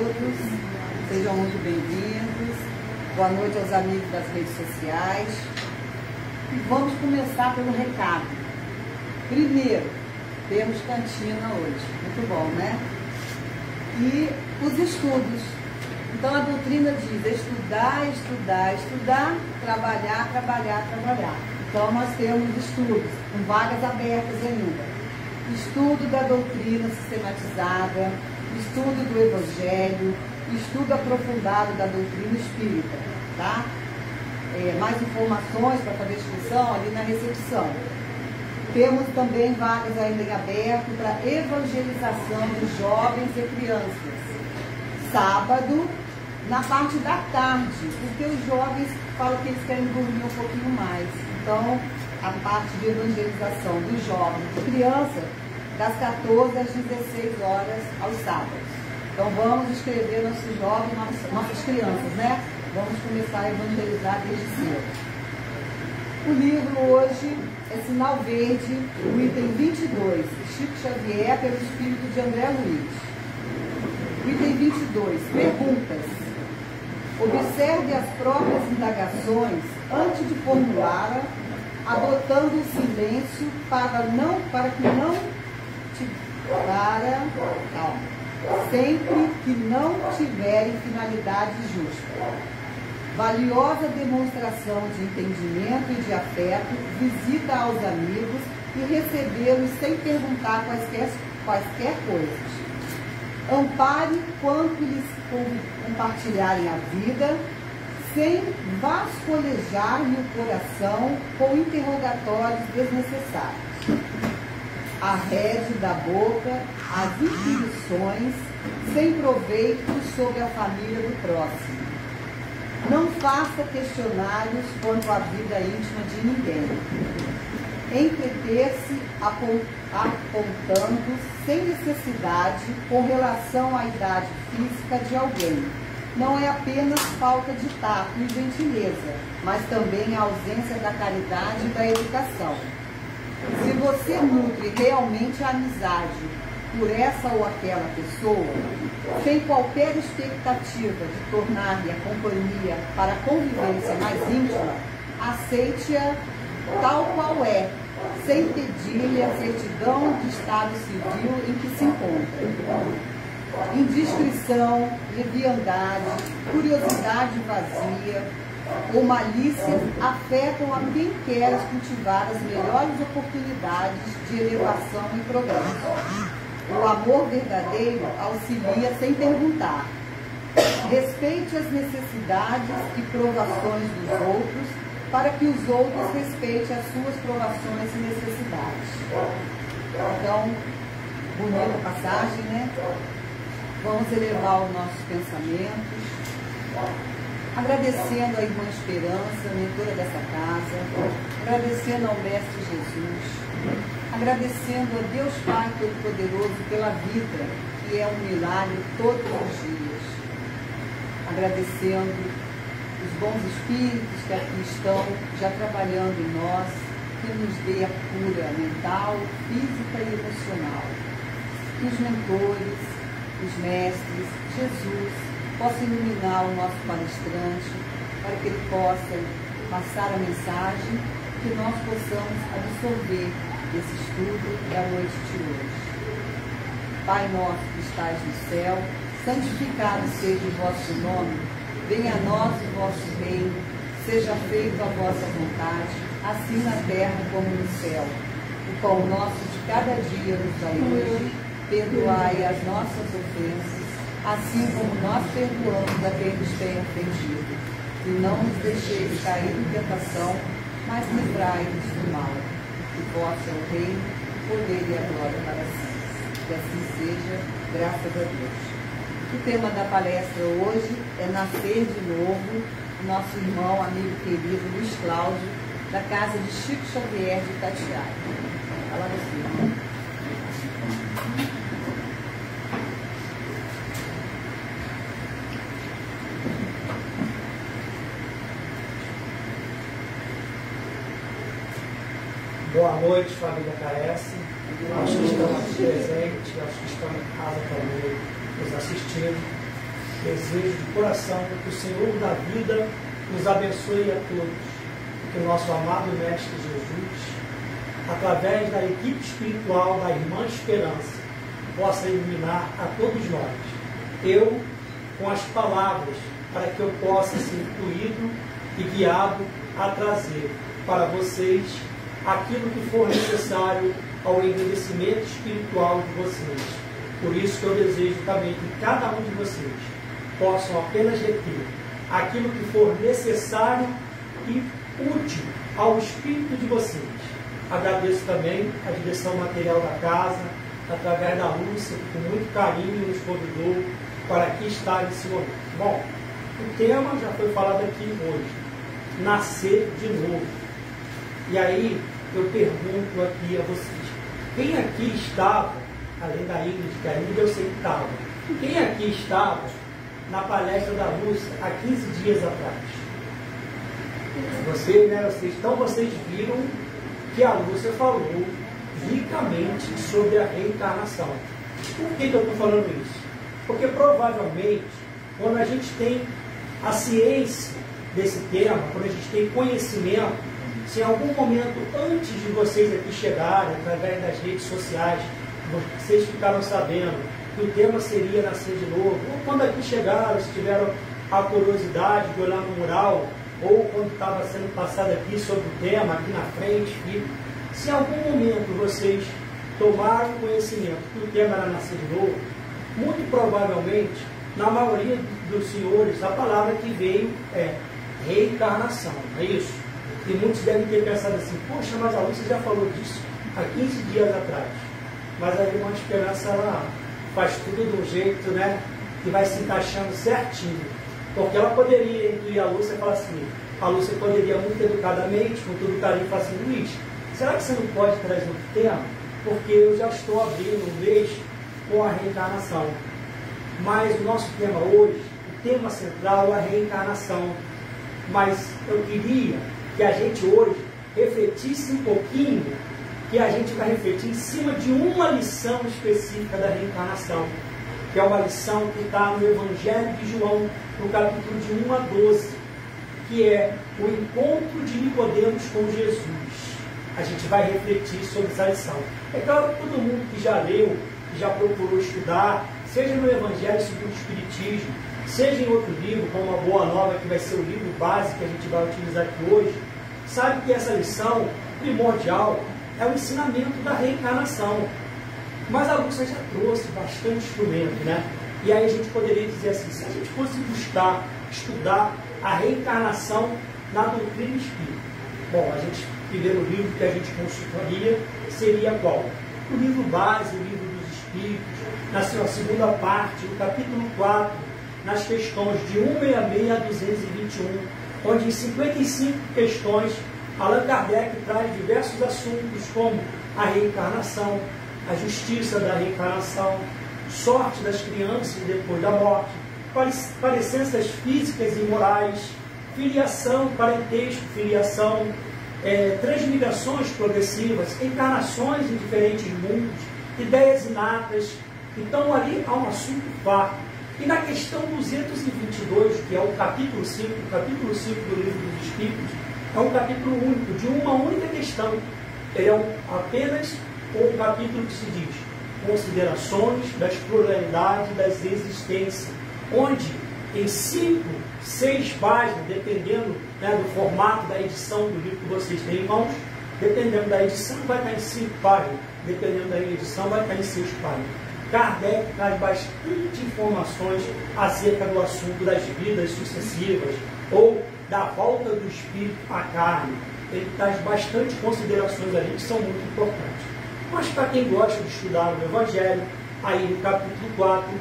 todos, sejam muito bem-vindos. Boa noite aos amigos das redes sociais. E vamos começar pelo recado. Primeiro, temos cantina hoje, muito bom, né? E os estudos. Então a doutrina diz estudar, estudar, estudar, trabalhar, trabalhar, trabalhar. Então nós temos estudos, com vagas abertas ainda. Estudo da doutrina sistematizada, estudo do Evangelho, estudo aprofundado da doutrina espírita, tá? Mais informações para fazer inscrição ali na recepção. Temos também vagas ainda em aberto para evangelização de jovens e crianças. Sábado, na parte da tarde, porque os jovens falam que eles querem dormir um pouquinho mais. Então, a parte de evangelização dos jovens e crianças, das 14 às 16 horas aos sábados. Então vamos inscrever nossos jovens, nossas crianças, né? Vamos começar a evangelizar desde cedo. O livro hoje é Sinal Verde, o item 22, Chico Xavier pelo Espírito de André Luiz. O item 22, perguntas. Observe as próprias indagações antes de formulá-la, adotando o silêncio sempre que não tiverem finalidade justa. Valiosa demonstração de entendimento e de afeto, visita aos amigos e recebê-los sem perguntar quaisquer coisas. Ampare quanto lhes compartilharem a vida, sem vasculhejar-lhe o coração com interrogatórios desnecessários. Arrede da boca as inquirições sem proveito sobre a família do próximo. Não faça questionários quanto à vida íntima de ninguém. Entreter-se apontando sem necessidade com relação à idade física de alguém. Não é apenas falta de tato e gentileza, mas também a ausência da caridade e da educação. Se você nutre realmente a amizade por essa ou aquela pessoa, sem qualquer expectativa de tornar-lhe a companhia para a convivência mais íntima, aceite-a tal qual é, sem pedir-lhe a certidão de estado civil em que se encontra. Indiscrição, leviandade, curiosidade vazia ou malícia afetam a quem quer cultivar as melhores oportunidades de elevação e progresso. O amor verdadeiro auxilia sem perguntar. Respeite as necessidades e provações dos outros, para que os outros respeitem as suas provações e necessidades. Então, bonita passagem, né? Vamos elevar os nossos pensamentos, agradecendo a Irmã Esperança, mentora dessa casa, agradecendo ao Mestre Jesus, agradecendo a Deus Pai Todo-Poderoso pela vida, que é um milagre todos os dias, agradecendo os bons espíritos que aqui estão já trabalhando em nós, que nos dê a cura mental, física e emocional. Que os mentores, os mestres, Jesus, possa iluminar o nosso palestrante, para que ele possa passar a mensagem, que nós possamos absorver esse estudo da noite de hoje. Pai nosso que estás no céu, santificado seja o vosso nome, venha a nós o vosso reino, seja feita a vossa vontade, assim na terra como no céu. O pão nosso de cada dia nos dai hoje, perdoai as nossas ofensas, assim como nós perdoamos a quem nos tem ofendido. E não nos deixeis cair em tentação, mas livrai-nos do mal. Que vosso é o reino, o poder e a glória para sempre. Que assim seja, graças a Deus. O tema da palestra hoje é Nascer de Novo, nosso irmão, amigo querido Luiz Cláudio, da casa de Chico Xavier de Itatiaia. Fala você. Boa noite, família KS, aos que estão aqui presentes, aos que estão em casa também nos assistindo. Desejo de coração que o Senhor da vida nos abençoe a todos, que o nosso amado Mestre Jesus, através da equipe espiritual da Irmã Esperança, possa iluminar a todos nós. Eu, com as palavras, para que eu possa ser incluído e guiado a trazer para vocês aquilo que for necessário ao enriquecimento espiritual de vocês. Por isso que eu desejo também que cada um de vocês possam apenas reter aquilo que for necessário e útil ao espírito de vocês. Agradeço também a direção material da casa, através da Lúcia, que com muito carinho nos convidou para aqui estar nesse momento. Bom, o tema já foi falado aqui hoje, nascer de novo. E aí eu pergunto aqui a vocês, quem aqui estava, além da Ingrid, que a Ingrid eu sei que estava, quem aqui estava na palestra da Lúcia há 15 dias atrás? Vocês, né? Então vocês viram que a Lúcia falou ricamente sobre a reencarnação. Por que eu estou falando isso? Porque provavelmente, quando a gente tem a ciência desse tema, quando a gente tem conhecimento, se em algum momento antes de vocês aqui chegarem, através das redes sociais, vocês ficaram sabendo que o tema seria nascer de novo, ou quando aqui chegaram, se tiveram a curiosidade de olhar no mural, ou quando estava sendo passado aqui sobre o tema, aqui na frente, se em algum momento vocês tomaram conhecimento que o tema era nascer de novo, muito provavelmente, na maioria dos senhores, a palavra que veio é reencarnação, não é isso? E muitos devem ter pensado assim, poxa, mas a Lúcia já falou disso há 15 dias atrás. Mas a Irmã Esperança, ela faz tudo de um jeito, né, que vai se encaixando certinho. Porque ela poderia incluir a Lúcia e falar assim, a Lúcia poderia muito educadamente, com todo carinho, falar assim, Luiz, será que você não pode trazer outro tema? Porque eu já estou abrindo um mês com a reencarnação. Mas o nosso tema hoje, o tema central é a reencarnação. Mas eu queria que a gente hoje refletisse um pouquinho, que a gente vai refletir em cima de uma lição específica da reencarnação, que é uma lição que está no Evangelho de João, no capítulo de 1 a 12, que é o encontro de Nicodemos com Jesus. A gente vai refletir sobre essa lição. É claro que todo mundo que já leu, que já procurou estudar, seja no Evangelho segundo o Espiritismo, seja em outro livro, como a Boa Nova, que vai ser o livro base que a gente vai utilizar aqui hoje, sabe que essa lição primordial é o ensinamento da reencarnação. Mas a Lúcia já trouxe bastante instrumento, né? E aí a gente poderia dizer assim, se a gente fosse buscar, estudar a reencarnação na doutrina espírita. Bom, a gente, primeiro livro que a gente consultaria seria qual? O livro base, o livro dos Espíritos, na sua segunda parte, o capítulo 4, nas questões de 166 a 221, onde em 55 questões Allan Kardec traz diversos assuntos como a reencarnação, a justiça da reencarnação, sorte das crianças depois da morte, parecenças físicas e morais, filiação, parentesco, filiação, transmigrações progressivas, encarnações em diferentes mundos, ideias inatas. Então ali há um assunto farto. E na questão 222, que é o capítulo 5 do livro dos Espíritos, é um capítulo único, de uma única questão. Ele é apenas um capítulo que se diz considerações das pluralidades das existências, onde em 5, 6 páginas, dependendo, né, do formato da edição do livro que vocês têm em mãos, dependendo da edição vai estar em 5 páginas, dependendo da edição vai estar em 6 páginas. Kardec traz bastante informações acerca do assunto das vidas sucessivas ou da volta do espírito à carne. Ele traz bastante considerações ali que são muito importantes. Mas para quem gosta de estudar o Evangelho, aí no capítulo 4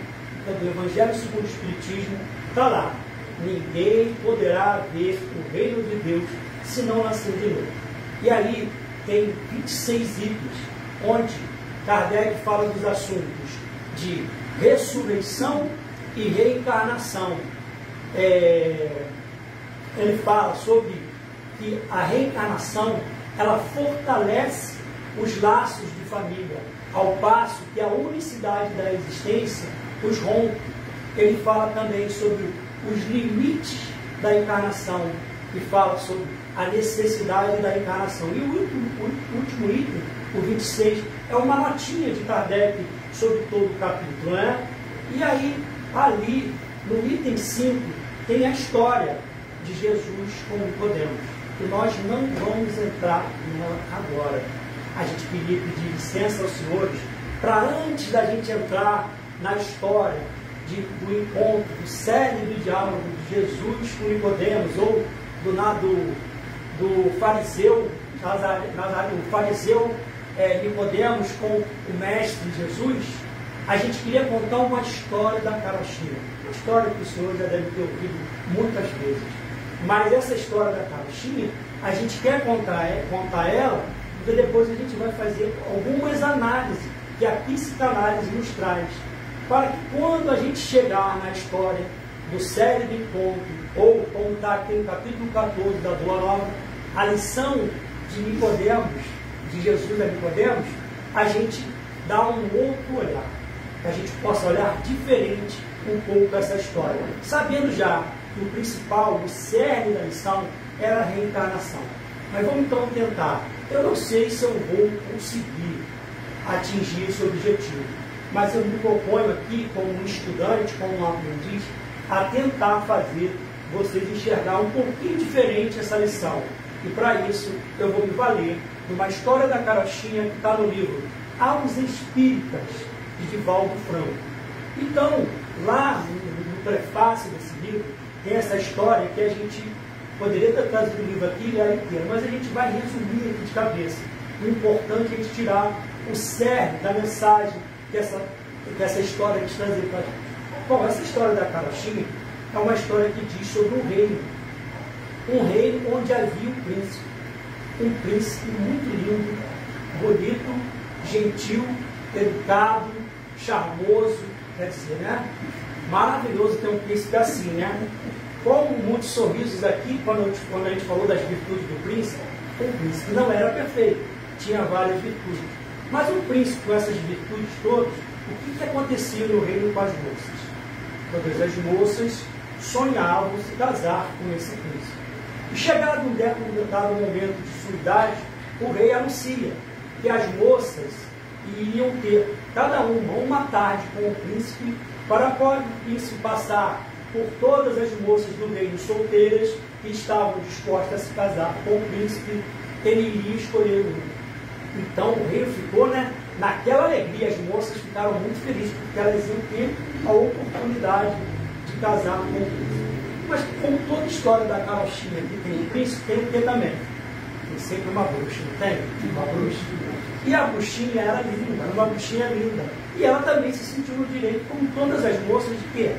do Evangelho segundo o Espiritismo, está lá: ninguém poderá ver o reino de Deus se não nascer de novo. E aí tem 26 itens, onde Kardec fala dos assuntos de ressurreição e reencarnação. Ele fala sobre que a reencarnação, ela fortalece os laços de família, ao passo que a unicidade da existência os rompe. ele fala também sobre os limites da encarnação, que fala sobre a necessidade da encarnação. E o último item, o 26, é uma notinha de Kardec sobre todo o capítulo, né? E aí, ali, no item 5, tem a história de Jesus com Nicodemos, que nós não vamos entrar nela agora. A gente queria pedir licença aos senhores para, antes da gente entrar na história do encontro, do célebre diálogo de Jesus com Nicodemos, ou do fariseu o fariseu Nicodemos com o mestre Jesus, a gente queria contar uma história da carochinha. Uma história que o senhor já deve ter ouvido muitas vezes. Mas essa história da carochinha, a gente quer contar ela, porque depois a gente vai fazer algumas análises, que a psicanálise nos traz, para que quando a gente chegar na história do célebre encontro, ou como está aqui no capítulo 14 da Boa Nova, a lição de Nicodemos, de Jesus a Nicodemos, a gente dá um outro olhar, que a gente possa olhar diferente um pouco essa história, sabendo já que o principal, o cerne da lição, era a reencarnação. Mas vamos então tentar. Eu não sei se eu vou conseguir atingir esse objetivo, mas eu me proponho aqui, como um estudante, como um aprendiz, a tentar fazer vocês enxergar um pouquinho diferente essa lição. E para isso eu vou me valer de uma história da carochinha que está no livro Aos Espíritas, de Divaldo Franco. Então, lá no prefácio desse livro, tem essa história que a gente poderia ter trazido o livro aqui e ler inteiro, mas a gente vai resumir aqui de cabeça. O importante é a gente tirar o cerne da mensagem que essa história que trazer para a gente. Bom, essa história da carochinha é uma história que diz sobre um reino onde havia um príncipe muito lindo, bonito, gentil, educado, charmoso, quer dizer, né? Maravilhoso ter um príncipe assim, né? Como muitos sorrisos aqui, quando a gente falou das virtudes do príncipe, o príncipe não era perfeito, tinha várias virtudes. Mas o príncipe, com essas virtudes todas, o que acontecia no reino com as moças? Todas as moças sonhavam se casar com esse príncipe. E chegado um dado momento de sua idade, o rei anuncia que as moças iriam ter, cada uma tarde com o príncipe, para quando o príncipe passar por todas as moças do reino solteiras que estavam dispostas a se casar com o príncipe, ele iria escolher um. Então o rei ficou, né, naquela alegria, as moças ficaram muito felizes, porque elas iam ter a oportunidade de casar com o príncipe. Mas como toda história da carochinha que tem o príncipe, tem o que também? Tem sempre uma bruxa, não tem? Uma bruxa. E a bruxinha era linda, era uma bruxinha linda. E ela também se sentiu no direito, como todas as moças, de quê?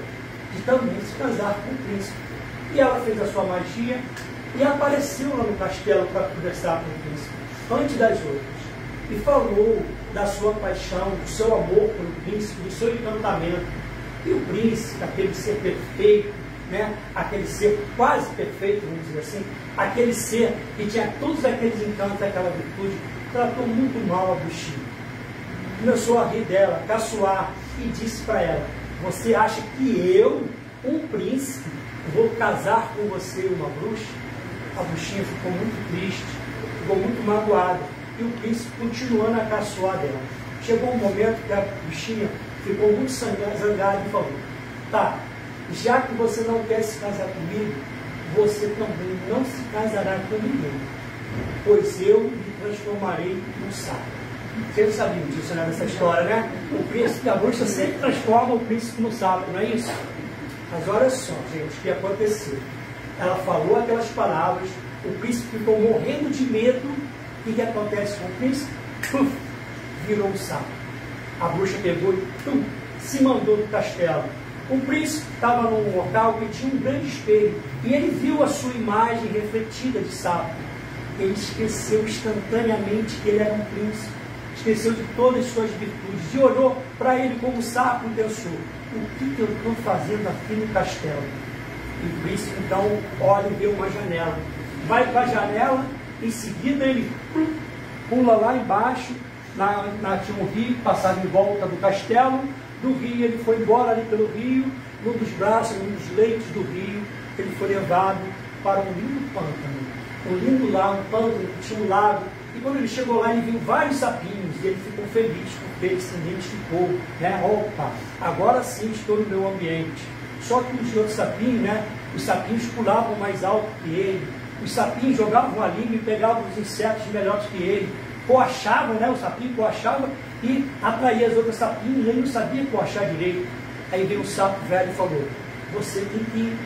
De também se casar com o príncipe. E ela fez a sua magia e apareceu lá no castelo para conversar com o príncipe, antes das outras. E falou da sua paixão, do seu amor pelo príncipe, do seu encantamento. E o príncipe, aquele ser perfeito, né? Aquele ser quase perfeito, vamos dizer assim, aquele ser que tinha todos aqueles encantos, aquela virtude, tratou muito mal a bruxinha. Começou a rir dela, a caçoar, e disse para ela: você acha que eu, um príncipe, vou casar com você, uma bruxa? A bruxinha ficou muito triste, ficou muito magoada, e o príncipe continuando a caçoar dela. Chegou um momento que a bruxinha ficou muito zangada e falou: tá, já que você não quer se casar comigo, você também não se casará com ninguém, pois eu me transformarei num sapo. Vocês sabiam disso, né, nessa história, né? O príncipe, a bruxa sempre transforma o príncipe no sapo, não é isso? Mas olha só, gente, o que aconteceu. Ela falou aquelas palavras, o príncipe ficou morrendo de medo. E o que acontece com o príncipe? Virou um sapo. A bruxa pegou e se mandou do castelo. O príncipe estava num local que tinha um grande espelho, e ele viu a sua imagem refletida de sapo. Ele esqueceu instantaneamente que ele era um príncipe, esqueceu de todas as suas virtudes, e olhou para ele como sapo e pensou: o que eu estou fazendo aqui no castelo? E o príncipe então olha e vê uma janela, vai para a janela, em seguida ele pula lá embaixo, tinha um rio que passava em volta do castelo. Do rio ele foi embora ali pelo rio, num dos braços, num dos leitos do rio, ele foi levado para um lindo pântano. Um lindo lago, um pântano, tinha um lago. E quando ele chegou lá, ele viu vários sapinhos, e ele ficou feliz, porque ele se identificou, né? Opa, agora sim estou no meu ambiente. Só que os outros sapinhos, né? Os sapinhos pulavam mais alto que ele, os sapinhos jogavam a língua e pegavam os insetos melhores que ele, coachavam, né? O sapinho coachava e atraía as outras sapinhos, e ele não sabia coachar direito. Aí veio um sapo velho e falou: você tem que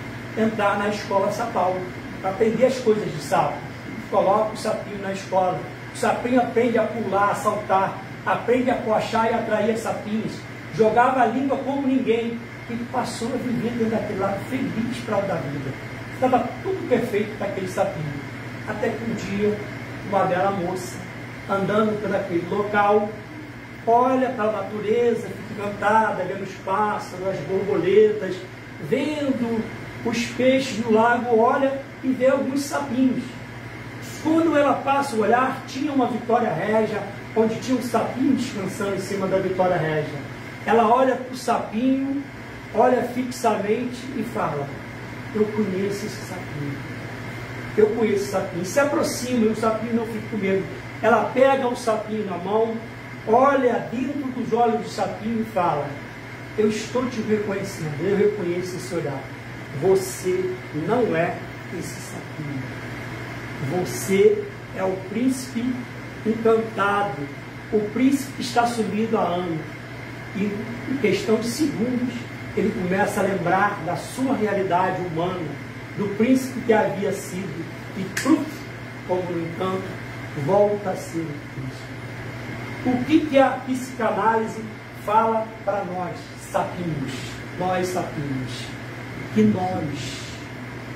entrar na escola sapal, para aprender as coisas de sapo. Coloca o sapinho na escola. O sapinho aprende a pular, a saltar, aprende a coachar e atrair sapinhos. Jogava a língua como ninguém e passou a viver dentro daquele lado feliz para o da vida. Estava tudo perfeito para aquele sapinho. Até que um dia, uma bela moça, andando por aquele local, olha para a natureza, fica encantada, vendo os pássaros, as borboletas, vendo os peixes no lago, olha e vê alguns sapinhos. Quando ela passa o olhar, tinha uma Vitória Régia, onde tinha um sapinho descansando em cima da Vitória Régia. Ela olha para o sapinho, olha fixamente e fala: eu conheço esse sapinho. Eu conheço esse sapinho. Se aproxima e o sapinho não fica com medo. Ela pega o sapinho na mão, olha dentro dos olhos do sapinho e fala: eu estou te reconhecendo, eu reconheço esse olhar. Você não é esse sapinho. Você é o príncipe encantado, o príncipe que está sumido há anos. E em questão de segundos, ele começa a lembrar da sua realidade humana, do príncipe que havia sido, e como no entanto, volta a ser o príncipe. O que a psicanálise fala para nós, sapinhos? Nós, sapinhos, que nós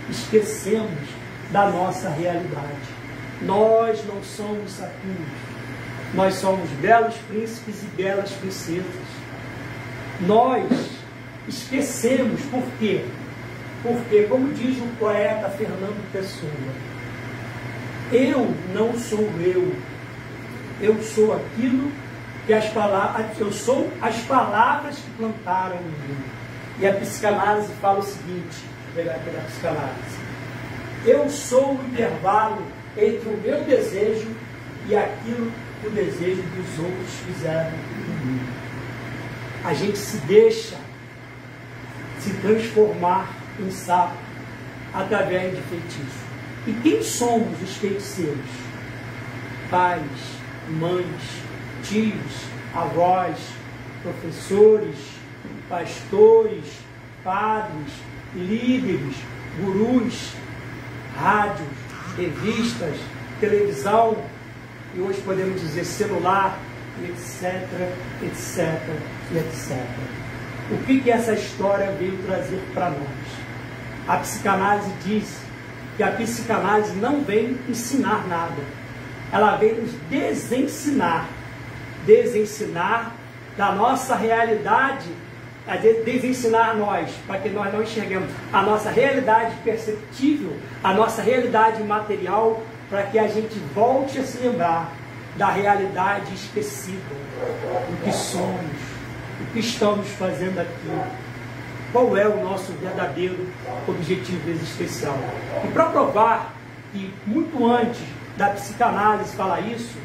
esquecemos da nossa realidade. Nós não somos sapinhos, nós somos belos príncipes e belas princesas. Nós esquecemos, por quê? Porque, como diz o poeta Fernando Pessoa, eu não sou eu sou aquilo que eu sou as palavras que plantaram em mim. E a psicanálise fala o seguinte, vou pegar aqui da psicanálise: eu sou o intervalo entre o meu desejo e aquilo que o desejo dos outros fizeram em mim. A gente se deixa se transformar em sapo através de feitiço. E quem somos os feiticeiros? Pais, mães, tios, avós, professores, pastores, padres, líderes, gurus, rádios, revistas, televisão, e hoje podemos dizer celular, etc, etc, etc. O que essa história veio trazer para nós? A psicanálise diz que a psicanálise não vem ensinar nada, ela vem nos desensinar da nossa realidade, desensinar nós, para que nós não enxerguemos a nossa realidade perceptível, a nossa realidade material, para que a gente volte a se lembrar da realidade esquecida, do que somos, o que estamos fazendo aqui, qual é o nosso verdadeiro objetivo existencial. E para provar que muito antes da psicanálise falar isso,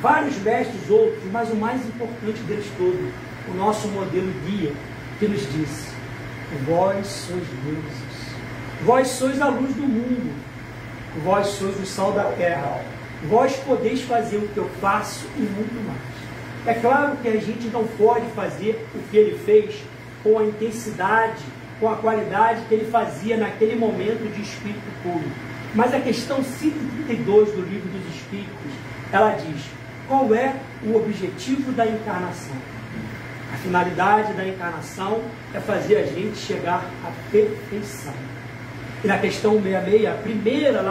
vários mestres outros, mas o mais importante deles todos, o nosso modelo guia, que nos disse: vós sois deuses, vós sois a luz do mundo, vós sois o sal da terra, vós podeis fazer o que eu faço e muito mais. É claro que a gente não pode fazer o que ele fez com a intensidade, com a qualidade que ele fazia naquele momento de espírito puro. Mas a questão 132 do Livro dos Espíritos, ela diz: qual é o objetivo da encarnação? A finalidade da encarnação é fazer a gente chegar à perfeição. E na questão 66, a primeira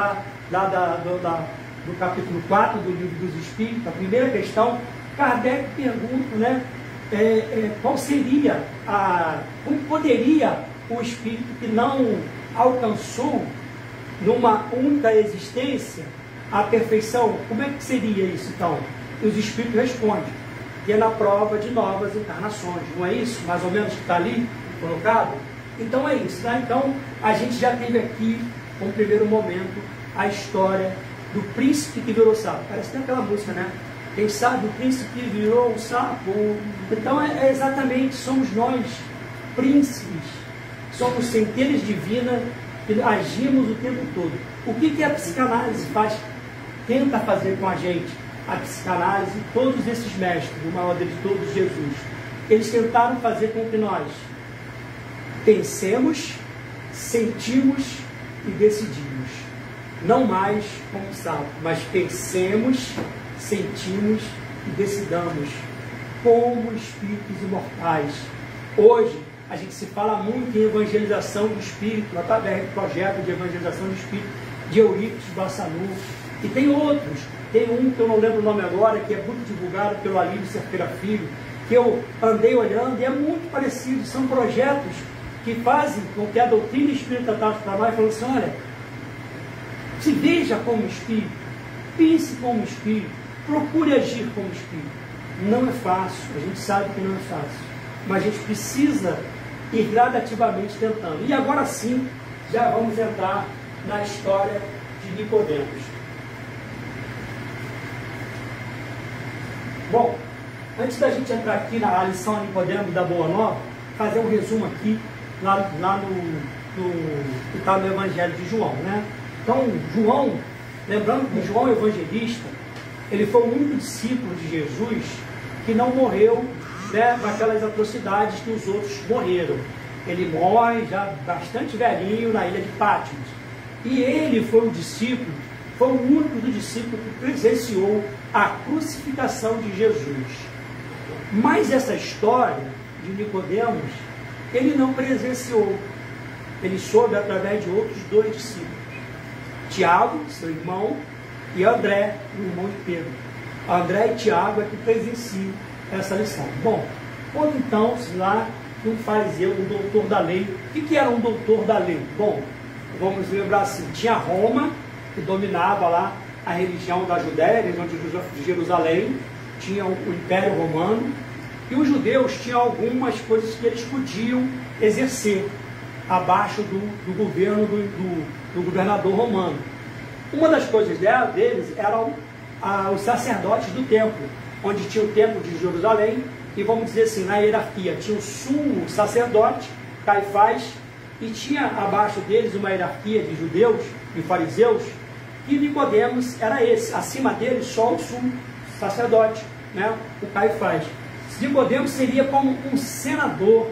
do capítulo 4 do Livro dos Espíritos, a primeira questão, Kardec pergunta, né, qual seria como poderia o espírito que não alcançou numa única existência a perfeição, como é que seria isso então? E os espíritos respondem que é na prova de novas encarnações, não é isso? Mais ou menos que está ali colocado. Então é isso, tá? Então a gente já teve aqui, como primeiro momento, a história do príncipe que virou sapo. Parece que tem aquela música, né? Quem sabe o príncipe virou um sapo. Então é exatamente, somos nós, príncipes, somos centelhas divinas que agimos o tempo todo. O que a psicanálise tenta fazer com a gente? A psicanálise, todos esses mestres, o maior de todos, Jesus, eles tentaram fazer com que nós pensemos, sentimos e decidimos. Não mais como sapo, mas pensemos, sentimos e decidamos como espíritos imortais. Hoje, a gente se fala muito em evangelização do espírito, através do projeto de evangelização do espírito de Eurípides Bassanu, e tem outros. Tem um que eu não lembro o nome agora, que é muito divulgado pelo Alírio Cerqueira Filho, que eu andei olhando e é muito parecido. São projetos que fazem com que a doutrina espírita trabalhe, falando assim, olha, se veja como espírito, pense como espírito, procure agir como espírito. Não é fácil, a gente sabe que não é fácil, mas a gente precisa ir gradativamente tentando. E agora sim, já vamos entrar na história de Nicodemos. Bom, antes da gente entrar aqui na lição a Nicodemos da Boa Nova, fazer um resumo aqui lá no que está no Evangelho de João, né? Então, João, lembrando que João Evangelista, ele foi o único discípulo de Jesus que não morreu, né, naquelas atrocidades que os outros morreram. Ele morre já bastante velhinho na ilha de Patmos. E ele foi o discípulo, foi o único do discípulo que presenciou a crucificação de Jesus. Mas essa história de Nicodemos, ele não presenciou. Ele soube através de outros dois discípulos. Tiago, seu irmão, e André, o irmão de Pedro. André e Tiago é que presenciam essa lição. Bom, quando então, lá, um fariseu, um doutor da lei. O que era um doutor da lei? Bom, vamos lembrar assim, tinha Roma, que dominava lá a religião da Judéia, a região de Jerusalém, tinha o Império Romano, e os judeus tinham algumas coisas que eles podiam exercer abaixo do governo do governador romano. Uma das coisas deles eram os sacerdotes do templo, onde tinha o templo de Jerusalém, e vamos dizer assim, na hierarquia tinha o sumo sacerdote, Caifás, e tinha abaixo deles uma hierarquia de judeus e fariseus, e Nicodemos era esse, acima dele só o sumo sacerdote, né, o Caifás. Nicodemos seria como um senador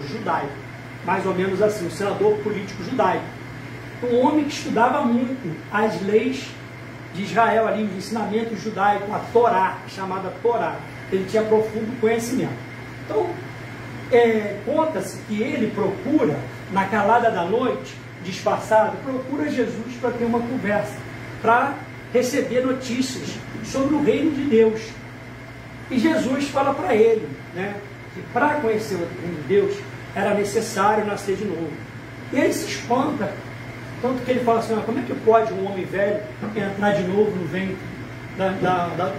judaico, mais ou menos assim, um senador político judaico. Um homem que estudava muito as leis de Israel, ali, o ensinamento judaico, a Torá, chamada Torá. Ele tinha profundo conhecimento. Então, conta-se que ele procura, na calada da noite, disfarçado, procura Jesus para ter uma conversa, para receber notícias sobre o reino de Deus. E Jesus fala para ele, né, que para conhecer o reino de Deus era necessário nascer de novo. E ele se espanta, tanto que ele fala assim, como é que pode um homem velho entrar de novo no ventre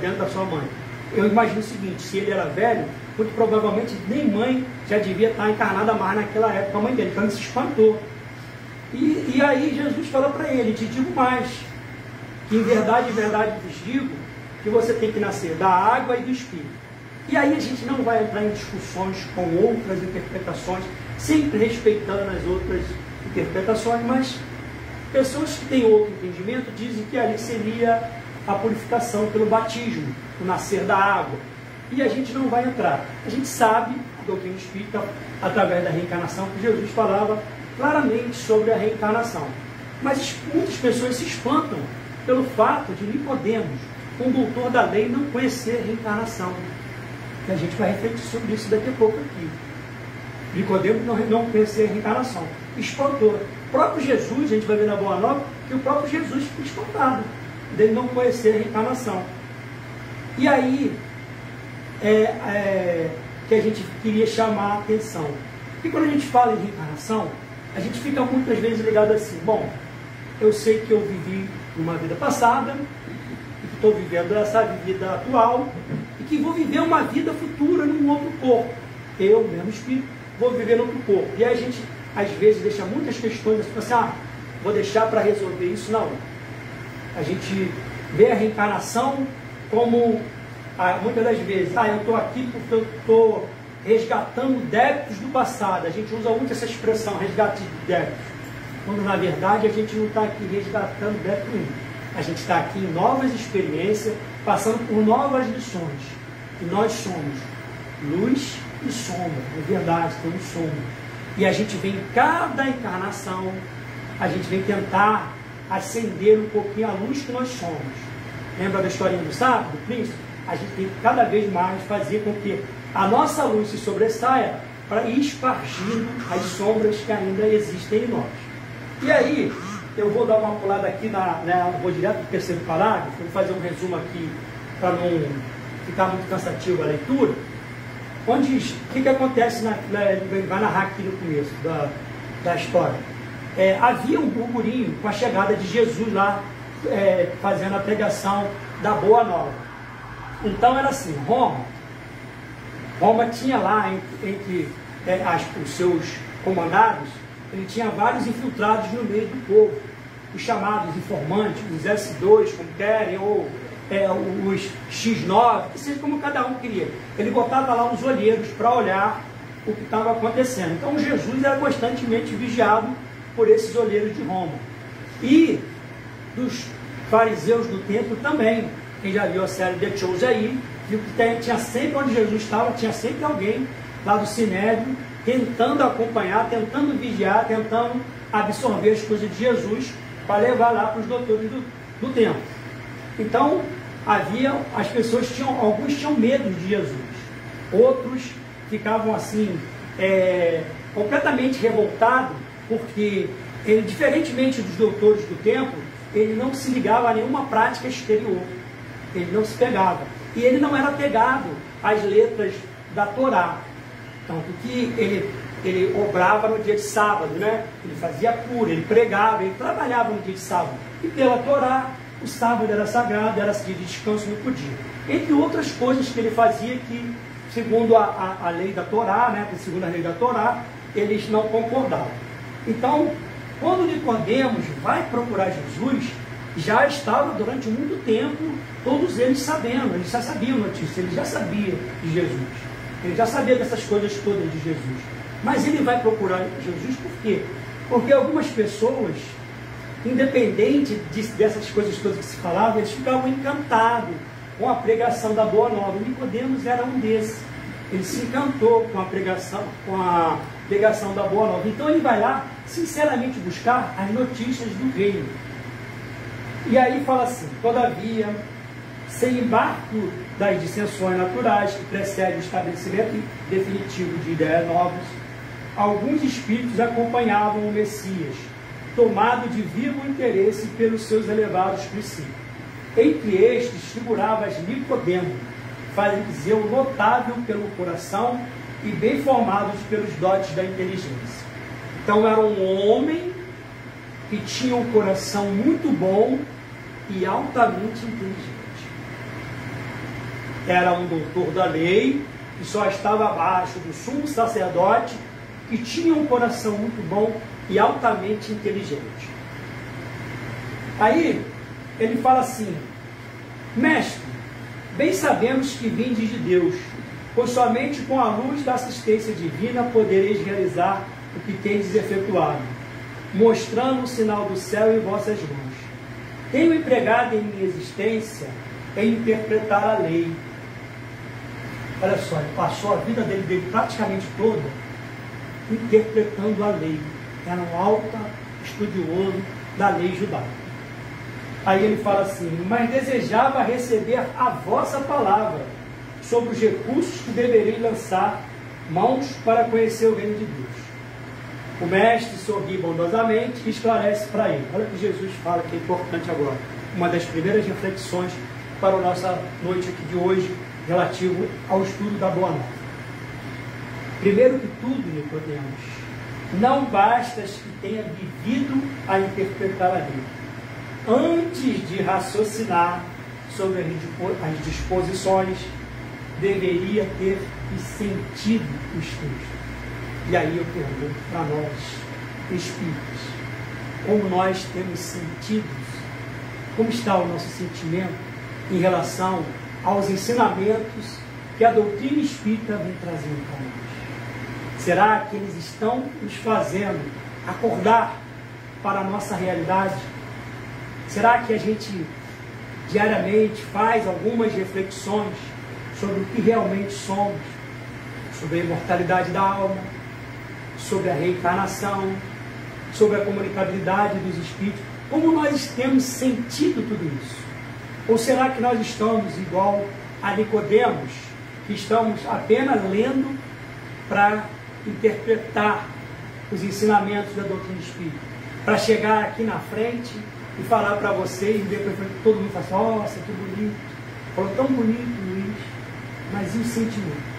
dentro da sua mãe? Eu imagino o seguinte, se ele era velho, muito provavelmente nem mãe já devia estar encarnada mais naquela época, a mãe dele, então ele se espantou. E aí Jesus fala para ele, te digo mais, que em verdade vos digo, que você tem que nascer da água e do Espírito. E aí a gente não vai entrar em discussões com outras interpretações, sempre respeitando as outras interpretações, mas pessoas que têm outro entendimento dizem que ali seria a purificação pelo batismo, o nascer da água. E a gente não vai entrar. A gente sabe, a doutrina espírita, através da reencarnação, que Jesus falava claramente sobre a reencarnação. Mas muitas pessoas se espantam pelo fato de Nicodemos, um doutor da lei, não conhecer a reencarnação. E a gente vai refletir sobre isso daqui a pouco aqui. Nicodemos não conhecer a reencarnação. Espantou. O próprio Jesus, a gente vai ver na Boa Nova, que o próprio Jesus ficou espantado dele não conhecer a reencarnação. E aí que a gente queria chamar a atenção. E quando a gente fala em reencarnação, a gente fica muitas vezes ligado assim, bom, eu sei que eu vivi uma vida passada, e que estou vivendo essa vida atual, e que vou viver uma vida futura num outro corpo. Eu, mesmo espírito, vou viver no outro corpo. E aí a gente, às vezes, deixa muitas questões, assim, vou deixar para resolver isso. Não. A gente vê a reencarnação como, muitas das vezes, eu estou aqui porque eu estou resgatando débitos do passado. A gente usa muito essa expressão, resgate de débitos. Quando, na verdade, a gente não está aqui resgatando débito nenhum. A gente está aqui em novas experiências, passando por novas lições. E nós somos luz e sombra, é verdade, temos sombra. E a gente vem em cada encarnação, a gente vem tentar acender um pouquinho a luz que nós somos. Lembra da historinha do sábio, do príncipe? A gente tem que cada vez mais fazer com que a nossa luz se sobressaia para ir espargindo as sombras que ainda existem em nós. E aí, eu vou dar uma pulada aqui, vou direto para o terceiro parágrafo, vou fazer um resumo aqui para não ficar muito cansativo a leitura. Onde diz, o que acontece, vai narrar aqui no começo da história. Havia um burburinho com a chegada de Jesus lá, fazendo a pregação da Boa Nova. Então era assim, Roma tinha lá, entre os seus comandados, ele tinha vários infiltrados no meio do povo, os chamados informantes, os S2, como querem, ou os X9, que seja como cada um queria. Ele botava lá os olheiros para olhar o que estava acontecendo. Então Jesus era constantemente vigiado por esses olheiros de Roma. E dos fariseus do templo também. Quem já viu a série The Chosen aí, viu que tinha sempre, onde Jesus estava, tinha sempre alguém lá do Sinédrio, tentando acompanhar, tentando vigiar, tentando absorver as coisas de Jesus para levar lá para os doutores do templo. Então, as pessoas alguns tinham medo de Jesus, outros ficavam assim, completamente revoltados, porque ele, diferentemente dos doutores do templo, ele não se ligava a nenhuma prática exterior, ele não se pegava, e ele não era pegado às letras da Torá, tanto que ele obrava no dia de sábado, né? Ele fazia cura, ele pregava, ele trabalhava no dia de sábado, e pela Torá, o sábado era sagrado, era dia de descanso, não podia. Entre outras coisas que ele fazia que, segundo a lei da Torá, né? Segundo a lei da Torá, eles não concordavam. Então, quando Nicodemos vai procurar Jesus, já estava durante muito tempo, todos eles sabendo, eles já sabiam notícia, ele já sabia de Jesus, ele já sabia dessas coisas todas de Jesus. Mas ele vai procurar Jesus por quê? Porque algumas pessoas, independente dessas coisas todas que se falavam, eles ficavam encantados com a pregação da Boa Nova. Nicodemos era um desses. Ele se encantou com a pregação da Boa Nova. Então ele vai lá, sinceramente, buscar as notícias do reino. E aí fala assim: todavia, sem embargo das dissensões naturais que precedem o estabelecimento definitivo de ideias novas, alguns espíritos acompanhavam o Messias, tomado de vivo interesse pelos seus elevados princípios. Entre estes figurava-as Nicodemo, fariseu notável pelo coração e bem formados pelos dotes da inteligência. Então era um homem que tinha um coração muito bom e altamente inteligente. Era um doutor da lei, que só estava abaixo do sumo sacerdote, que tinha um coração muito bom e altamente inteligente. Aí ele fala assim: mestre, bem sabemos que vindes de Deus, pois somente com a luz da assistência divina podereis realizar o que tendes efetuado, mostrando o sinal do céu em vossas mãos. Tenho empregado em minha existência em interpretar a lei. Olha só, ele passou a vida dele praticamente toda interpretando a lei. Era um alto estudioso da lei judaica. Aí ele fala assim: mas desejava receber a vossa palavra sobre os recursos que devereis lançar mãos para conhecer o reino de Deus. O mestre sorri bondosamente e esclarece para ele. Olha o que Jesus fala, que é importante agora. Uma das primeiras reflexões para a nossa noite aqui de hoje, relativo ao estudo da Boa Nova. Primeiro que tudo, Nicodemos, não basta que tenha vivido a interpretar a lei. Antes de raciocinar sobre as disposições, deveria ter sentido os textos. E aí eu pergunto para nós, espíritos, como nós temos sentidos, como está o nosso sentimento em relação aos ensinamentos que a doutrina espírita vem trazendo para nós? Será que eles estão nos fazendo acordar para a nossa realidade? Será que a gente diariamente faz algumas reflexões sobre o que realmente somos, sobre a imortalidade da alma, sobre a reencarnação, sobre a comunicabilidade dos espíritos? Como nós temos sentido tudo isso? Ou será que nós estamos igual a Nicodemos, que estamos apenas lendo para interpretar os ensinamentos da doutrina espírita, para chegar aqui na frente e falar para vocês, e depois todo mundo fala assim, nossa, que bonito, falou tão bonito, Luiz, mas e o sentimento?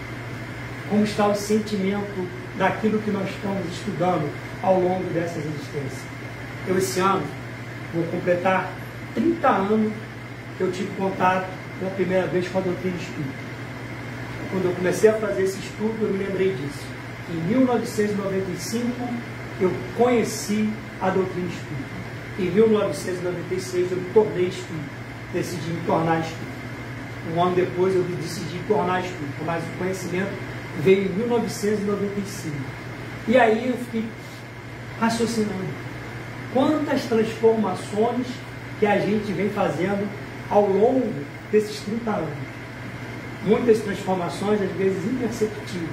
Como está o sentimento daquilo que nós estamos estudando ao longo dessa existência? Eu, esse ano, vou completar 30 anos que eu tive contato pela primeira vez com a doutrina espírita. Quando eu comecei a fazer esse estudo, eu me lembrei disso. Em 1995, eu conheci a doutrina espírita. Em 1996, eu me tornei espírita. Decidi me tornar espírita. Um ano depois, eu decidi me tornar espírita, mas o conhecimento veio em 1995. E aí eu fiquei raciocinando. Quantas transformações que a gente vem fazendo ao longo desses 30 anos. Muitas transformações, às vezes, imperceptíveis.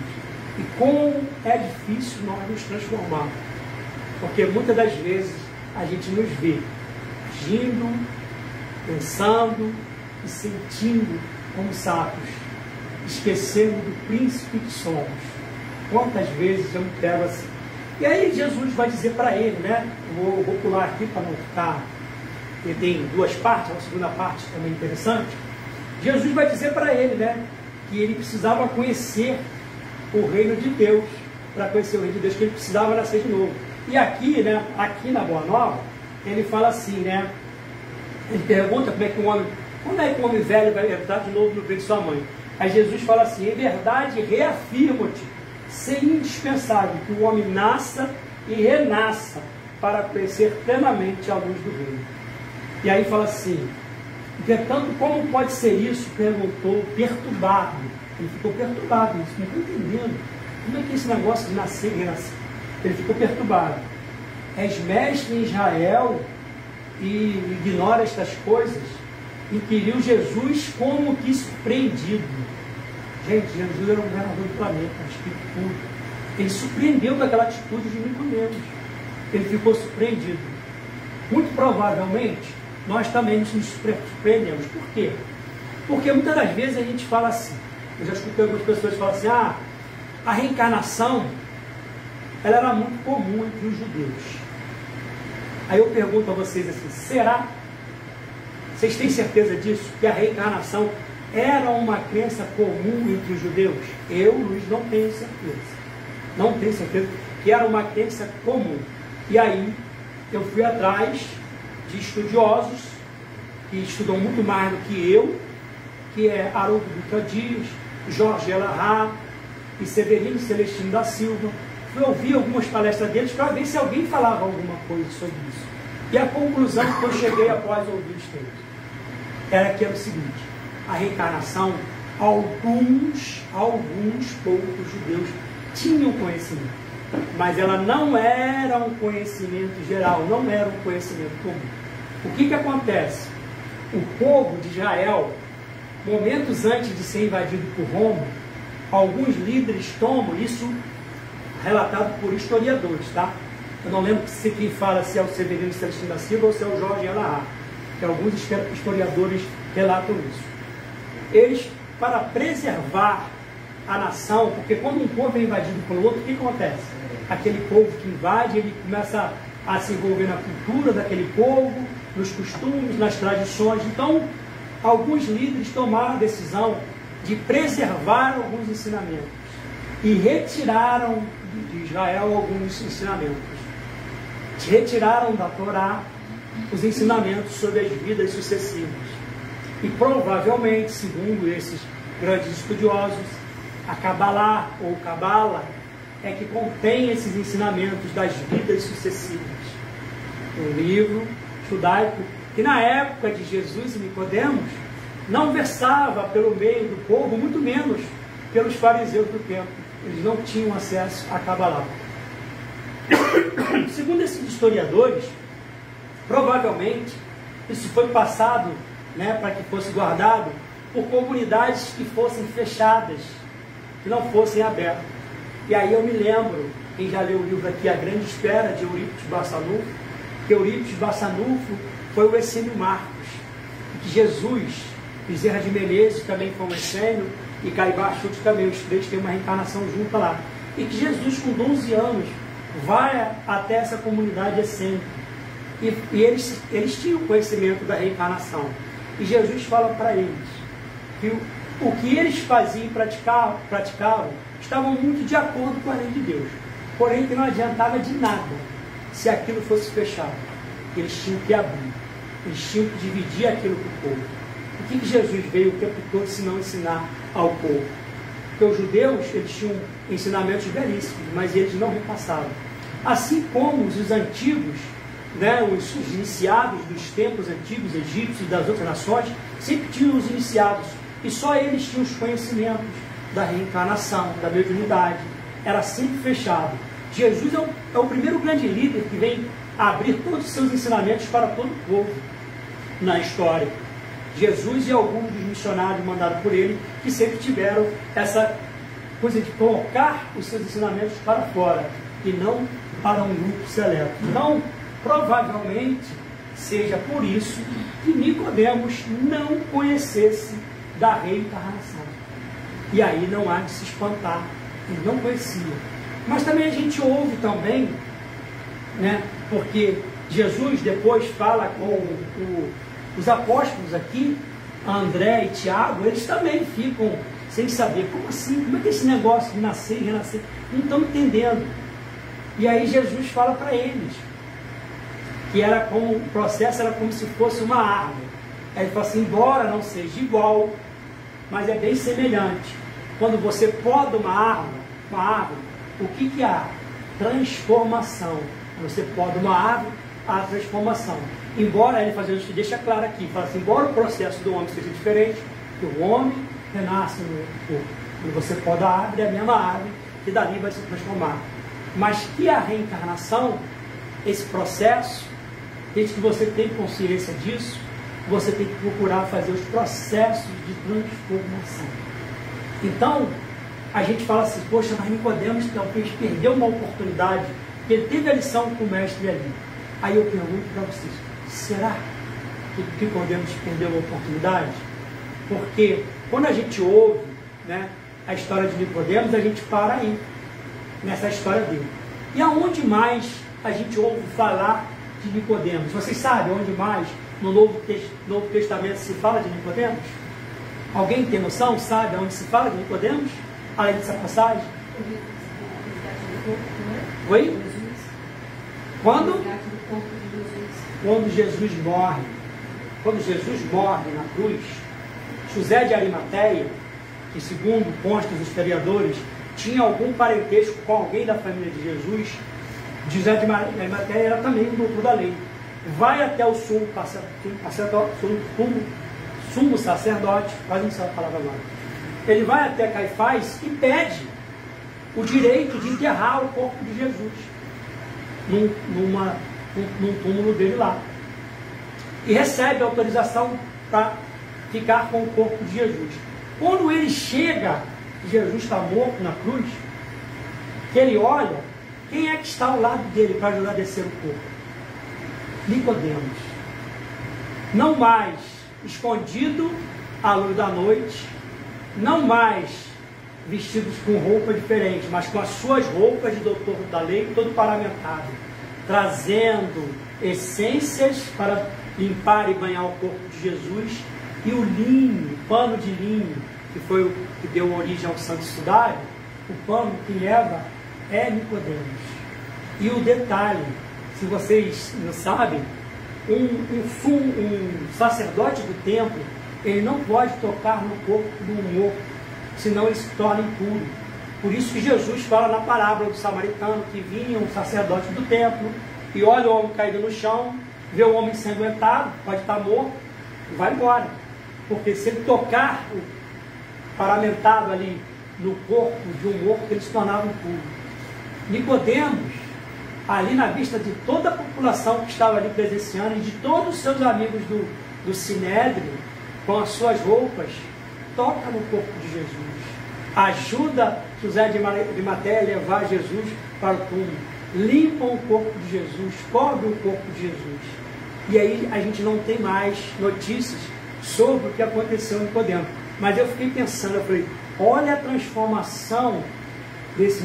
E como é difícil nós nos transformarmos. Porque muitas das vezes a gente nos vê agindo, pensando e sentindo como sábios, esquecendo do príncipe que somos. Quantas vezes eu me pego assim? E aí Jesus vai dizer para ele, né? Eu vou pular aqui para não ficar... Ele tem duas partes, uma segunda parte também interessante. Jesus vai dizer para ele, né? Que ele precisava conhecer o reino de Deus. Para conhecer o reino de Deus, que ele precisava nascer de novo. E aqui, né? Aqui na Boa Nova, ele fala assim, né? Ele pergunta como é que um homem velho vai entrar de novo no peito de sua mãe. Aí Jesus fala assim, em verdade, reafirmo-te, ser indispensável que o homem nasça e renasça para conhecer plenamente a luz do reino. E aí fala assim, entretanto, como pode ser isso? Perguntou, perturbado. Ele ficou perturbado, isso, não estou entendendo. Como é que é esse negócio de nascer e renascer? Ele ficou perturbado. És mestre em Israel e ignora estas coisas? Inquiriu Jesus como que surpreendido. Gente, Jesus era um governador do planeta, um espírito puro. Ele surpreendeu daquela atitude de Nicodemos. Ele ficou surpreendido. Muito provavelmente, nós também nos surpreendemos. Por quê? Porque muitas das vezes a gente fala assim, eu já escutei algumas pessoas falar assim, a reencarnação, ela era muito comum entre os judeus. Aí eu pergunto a vocês assim, será? Vocês têm certeza disso? Que a reencarnação era uma crença comum entre os judeus? Eu, Luiz, não tenho certeza. Não tenho certeza que era uma crença comum. E aí, eu fui atrás de estudiosos que estudam muito mais do que eu, que é Haroldo Dutra Dias, Jorge Elahá e Severino Celestino da Silva. Fui ouvir algumas palestras deles para ver se alguém falava alguma coisa sobre isso. E a conclusão que eu cheguei após ouvir os textos era que era o seguinte: a reencarnação, alguns poucos judeus tinham conhecimento, mas ela não era um conhecimento geral, não era um conhecimento comum. O que acontece? O povo de Israel, momentos antes de ser invadido por Roma, alguns líderes tomam isso relatado por historiadores, tá? Eu não lembro se quem fala se é o Severino Celestino da Silva ou se é o Jorge Elahá, que alguns historiadores relatam isso. Eles, para preservar a nação, porque quando um povo é invadido pelo outro, o que acontece? Aquele povo que invade, ele começa a se envolver na cultura daquele povo, nos costumes, nas tradições. Então, alguns líderes tomaram a decisão de preservar alguns ensinamentos e retiraram de Israel alguns ensinamentos. Retiraram da Torá os ensinamentos sobre as vidas sucessivas. E provavelmente, segundo esses grandes estudiosos, a Kabbalah ou Cabala é que contém esses ensinamentos das vidas sucessivas. Um livro judaico que na época de Jesus e Nicodemos não versava pelo meio do povo, muito menos pelos fariseus do templo. Eles não tinham acesso à Cabalá. Segundo esses historiadores, provavelmente isso foi passado, para que fosse guardado por comunidades que fossem fechadas, que não fossem abertas. E aí eu me lembro, quem já leu o livro aqui, A Grande Espera, de Eurípides Barçanufo, que Eurípides Barçanufo foi o essênio Marcos, e que Jesus, Bezerra de Menezes também foi um essênio, e Caibá Chute também, os três têm uma reencarnação junta lá. E que Jesus, com 12 anos, vai até essa comunidade essênica. E eles tinham conhecimento da reencarnação. E Jesus fala para eles que o que eles faziam e praticavam estavam muito de acordo com a lei de Deus. Porém, que não adiantava de nada se aquilo fosse fechado. Eles tinham que abrir. Eles tinham que dividir aquilo com o povo. O que Jesus veio o tempo todo se não ensinar ao povo? Porque os judeus, eles tinham ensinamentos belíssimos, mas eles não repassavam. Assim como os antigos, os iniciados dos tempos antigos egípcios e das outras nações, sempre tinham os iniciados, e só eles tinham os conhecimentos da reencarnação, da mediunidade. Era sempre fechado. Jesus é o primeiro grande líder que vem abrir todos os seus ensinamentos para todo o povo na história. Jesus e alguns dos missionários mandados por ele, que sempre tiveram essa coisa de colocar os seus ensinamentos para fora, e não para um grupo seleto. Então, provavelmente, seja por isso que Nicodemos não conhecesse da reencarnação. E aí não há de se espantar, ele não conhecia. Mas também a gente ouve também, porque Jesus depois fala com os apóstolos aqui, André e Tiago, eles também ficam sem saber, como assim? Como é que é esse negócio de nascer e renascer? Não estão entendendo. E aí Jesus fala para eles que o processo era como se fosse uma árvore. Aí ele fala assim, embora não seja igual, mas é bem semelhante. Quando você poda uma árvore, o que há? Transformação. Quando você poda uma árvore, há transformação. Embora ele fazendo isso, deixa claro aqui, fala assim, embora o processo do homem seja diferente, que o homem renasce no corpo. Quando você poda a árvore, é a mesma árvore, que dali vai se transformar. Mas que a reencarnação, esse processo, desde que você tem consciência disso, você tem que procurar fazer os processos de transformação. Então, a gente fala assim, poxa, mas Nicodemos talvez perdeu uma oportunidade, porque ele teve a lição com o mestre ali. Aí eu pergunto para vocês, será que Nicodemos perdeu a oportunidade? Porque quando a gente ouve a história de Nicodemos, a gente para aí, nessa história dele. E aonde mais a gente ouve falar de Nicodemos? Vocês sabem onde mais no Novo Testamento se fala de Nicodemos? Alguém tem noção? Sabe onde se fala de Nicodemos? Além dessa passagem? Oi? Quando Jesus morre. Quando Jesus morre na cruz, José de Arimateia, que segundo constam os historiadores, tinha algum parentesco com alguém da família de Jesus, José de Arimateia era também um doutor da lei. Vai até o sumo sacerdote, quase não sabe a palavra agora. Ele vai até Caifás e pede o direito de enterrar o corpo de Jesus num túmulo dele lá. E recebe autorização para ficar com o corpo de Jesus. Quando ele chega, Jesus está morto na cruz, que ele olha, quem é que está ao lado dele para ajudar a descer o corpo? Nicodemos. Não mais escondido à luz da noite, não mais vestidos com roupa diferente, mas com as suas roupas de doutor da lei, todo paramentado, trazendo essências para limpar e banhar o corpo de Jesus, e o linho, o pano de linho, que foi o que deu origem ao Santo Sudário, o pano que leva é Nicodemos. E o detalhe, se vocês não sabem, um sacerdote do templo, ele não pode tocar no corpo de um morto, senão ele se torna impuro. Por isso que Jesus fala na parábola do samaritano, que vinha um sacerdote do templo e olha o homem caído no chão, vê o homem ensanguentado, pode estar morto, e vai embora. Porque se ele tocar o paramentado ali no corpo de um morto, ele se tornava impuro. Nicodemos, ali na vista de toda a população que estava ali presenciando e de todos os seus amigos do Sinédrio, com as suas roupas, toca no corpo de Jesus, ajuda José de Arimateia a levar Jesus para o túmulo, limpam o corpo de Jesus, cobrem o corpo de Jesus. E aí a gente não tem mais notícias sobre o que aconteceu em Nicodemo. Mas eu fiquei pensando, eu falei, olha a transformação desse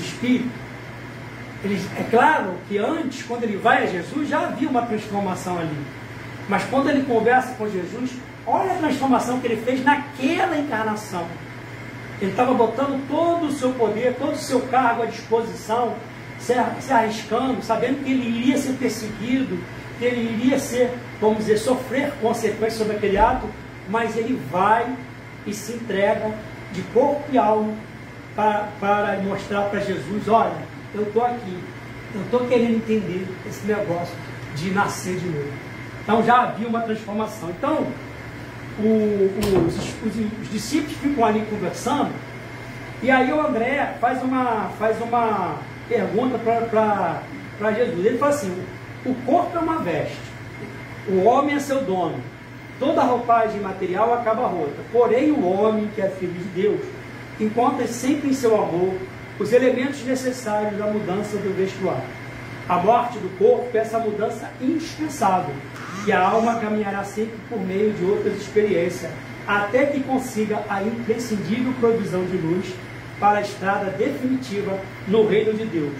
espírito. É claro que antes, quando ele vai a Jesus, já havia uma transformação ali. Mas quando ele conversa com Jesus, olha a transformação que ele fez naquela encarnação. Ele estava botando todo o seu poder, todo o seu cargo à disposição, se arriscando, sabendo que ele iria ser perseguido, que ele iria ser, vamos dizer, sofrer consequências sobre aquele ato, mas ele vai e se entrega de corpo e alma para mostrar para Jesus, olha, eu estou aqui, eu estou querendo entender esse negócio de nascer de novo. Então já havia uma transformação. Então, os discípulos ficam ali conversando, e aí o André faz uma pergunta para Jesus. Ele fala assim, o corpo é uma veste, o homem é seu dono, toda roupagem material acaba rota, porém o homem que é filho de Deus encontra sempre em seu amor os elementos necessários à mudança do vestuário. A morte do corpo é essa mudança indispensável, e a alma caminhará sempre por meio de outras experiências, até que consiga a imprescindível provisão de luz para a estrada definitiva no reino de Deus,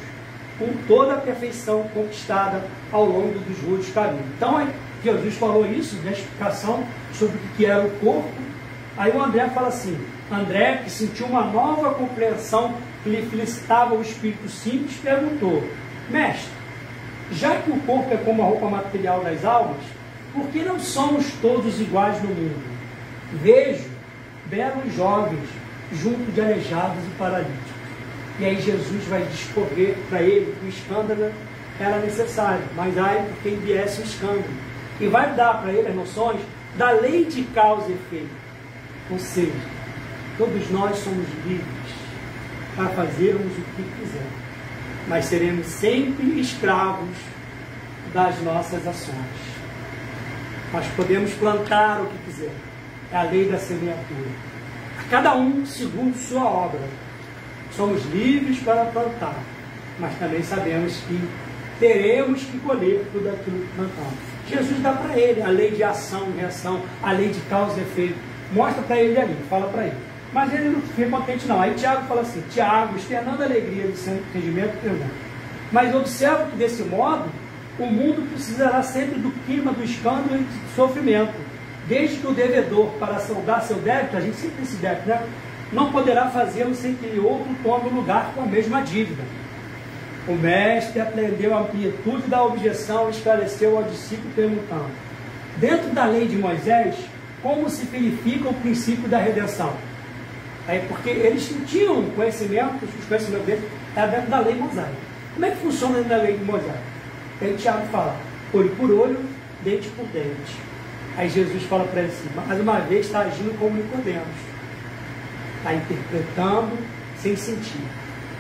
com toda a perfeição conquistada ao longo dos rudes caminhos. Então, Jesus falou isso, na explicação sobre o que era o corpo. Aí o André fala assim, André, que sentiu uma nova compreensão que lhe felicitava o espírito simples, perguntou, mestre, já que o corpo é como a roupa material das almas, por que não somos todos iguais no mundo? Vejo belos jovens junto de aleijados e paralíticos. E aí Jesus vai discorrer para ele que o escândalo era necessário, mas ai por quem viesse o escândalo. E vai dar para ele as noções da lei de causa e efeito. Ou seja, todos nós somos livres para fazermos o que quisermos, mas seremos sempre escravos das nossas ações. Nós podemos plantar o que quiser, é a lei da semeadura. A cada um segundo sua obra. Somos livres para plantar, mas também sabemos que teremos que colher tudo aquilo que plantamos. Jesus dá para ele a lei de ação e reação, a lei de causa e efeito. Mostra para ele ali, fala para ele. Mas ele não fica contente não. Aí Tiago fala assim, Tiago, externando a alegria do seu entendimento, pergunta. Mas observa que desse modo, o mundo precisará sempre do clima do escândalo e do sofrimento. Desde que o devedor, para saldar seu débito, a gente sempre tem esse débito, né? Não poderá fazê-lo sem que outro tome o lugar com a mesma dívida. O mestre aprendeu a amplitude da objeção e esclareceu ao discípulo perguntando, dentro da lei de Moisés, como se verifica o princípio da redenção? Aí, porque eles tinham conhecimento, os conhecimentos deles eram dentro da lei mosaica. Como é que funciona dentro da lei de Moisés? Aí Tiago fala, olho por olho, dente por dente. Aí Jesus fala para ele assim, mais uma vez está agindo como Nicodemos. Está interpretando sem sentir.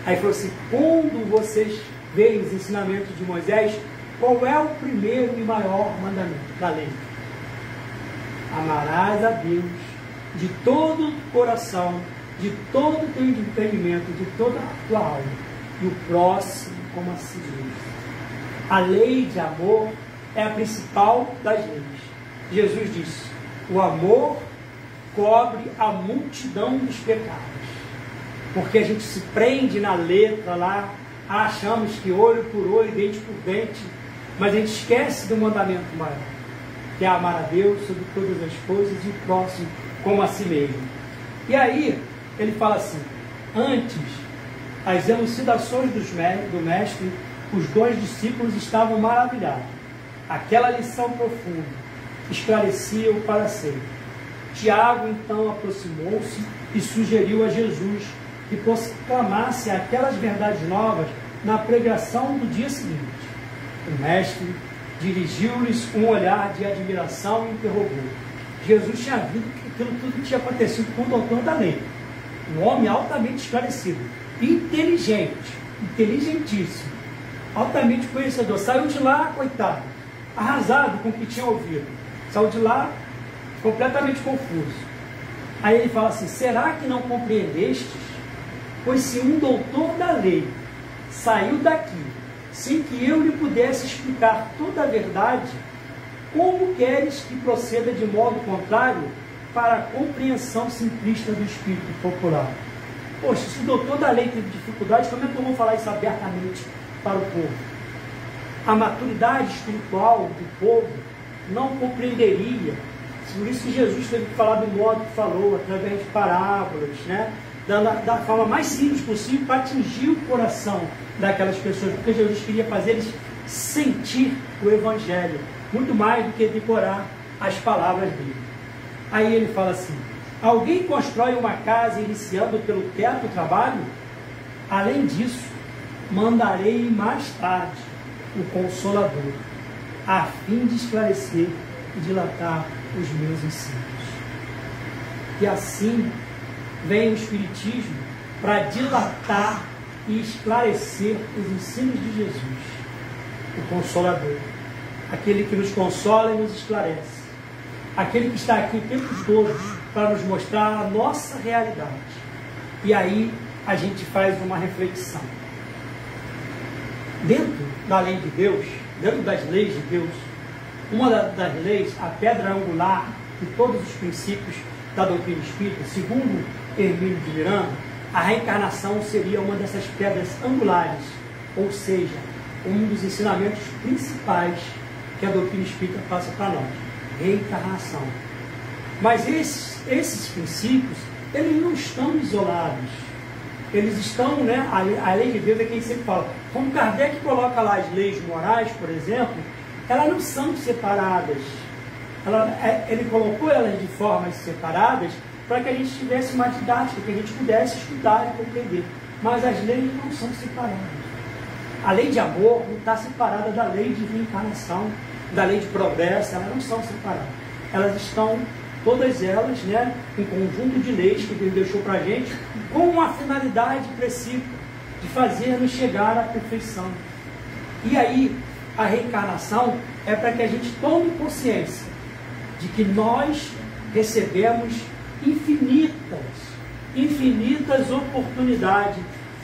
Aí falou assim, quando vocês veem os ensinamentos de Moisés, qual é o primeiro e maior mandamento da lei? Amarás a Deus de todo o coração, de todo o teu entendimento, de toda a tua alma, e o próximo como a si mesmo. A lei de amor é a principal das leis. Jesus disse, o amor cobre a multidão dos pecados. Porque a gente se prende na letra lá, achamos que olho por olho, dente por dente, mas a gente esquece do mandamento maior, que é amar a Deus sobre todas as coisas e o próximo como a si mesmo. E aí, ele fala assim, antes, as elucidações do mestre, os dois discípulos estavam maravilhados. Aquela lição profunda esclarecia-o para sempre. Tiago, então, aproximou-se e sugeriu a Jesus que proclamasse aquelas verdades novas na pregação do dia seguinte. O mestre dirigiu-lhes um olhar de admiração e interrogou. Jesus tinha visto que aquilo tudo tinha acontecido com o doutor da lei, um homem altamente esclarecido, inteligente, inteligentíssimo, altamente conhecedor. Saiu de lá, coitado, arrasado com o que tinha ouvido. Saiu de lá completamente confuso. Aí ele fala assim: será que não compreendestes? Pois se um doutor da lei saiu daqui sem que eu lhe pudesse explicar toda a verdade, como queres que proceda de modo contrário para a compreensão simplista do espírito popular? Poxa, se o doutor da lei teve dificuldade, como é que eu vou falar isso abertamente para o povo? A maturidade espiritual do povo não compreenderia. Por isso que Jesus teve que falar do modo que falou, através de parábolas, né? Da forma mais simples possível, para atingir o coração daquelas pessoas, porque Jesus queria fazer eles sentir o Evangelho, muito mais do que decorar as palavras dele. Aí ele fala assim: alguém constrói uma casa iniciando pelo teto o trabalho? Além disso, mandarei mais tarde o Consolador, a fim de esclarecer e dilatar os meus ensinos. E assim vem o Espiritismo para dilatar e esclarecer os ensinos de Jesus, o Consolador, aquele que nos consola e nos esclarece, aquele que está aqui o tempo todo para nos mostrar a nossa realidade. E aí a gente faz uma reflexão. Dentro da lei de Deus, dentro das leis de Deus, uma das leis, a pedra angular de todos os princípios da doutrina espírita, segundo Hermínio de Miranda, a reencarnação seria uma dessas pedras angulares, ou seja, um dos ensinamentos principais que a doutrina espírita passa para nós, reencarnação. Mas esses princípios, eles não estão isolados, eles estão, né, a lei de Deus é quem sempre fala, como Kardec coloca lá as leis morais, por exemplo, elas não são separadas, ele colocou elas de formas separadas para que a gente tivesse uma didática, que a gente pudesse estudar e compreender, mas as leis não são separadas. A lei de amor não está separada da lei de reencarnação, da lei de progresso, elas não são separadas, elas estão, todas elas, né, um conjunto de leis que Deus deixou para a gente, com uma finalidade precisa, de fazer-nos chegar à perfeição. E aí, a reencarnação é para que a gente tome consciência de que nós recebemos infinitas oportunidades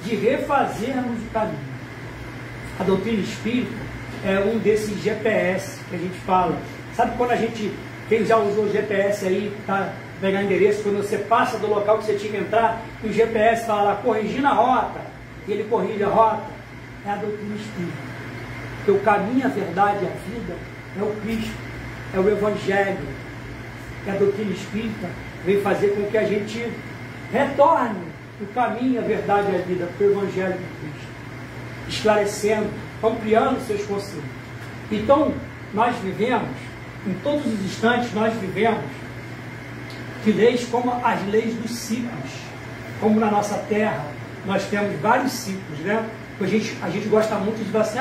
de refazermos o caminho. A doutrina espírita é um desses GPS que a gente fala. Sabe quando a gente, quem já usou o GPS aí, tá pegando endereço, quando você passa do local que você tinha que entrar, e o GPS fala lá, corrigindo a rota, e ele corrige a rota? É a doutrina espírita. Porque o caminho, a verdade e a vida é o Cristo, é o Evangelho. Que a doutrina espírita vem fazer com que a gente retorne o caminho, a verdade e a vida para o Evangelho de Cristo, esclarecendo, ampliando seus conceitos. Então, nós vivemos, em todos os instantes, nós vivemos de leis como as leis dos ciclos, como na nossa terra, nós temos vários ciclos, né? A gente gosta muito de falar assim,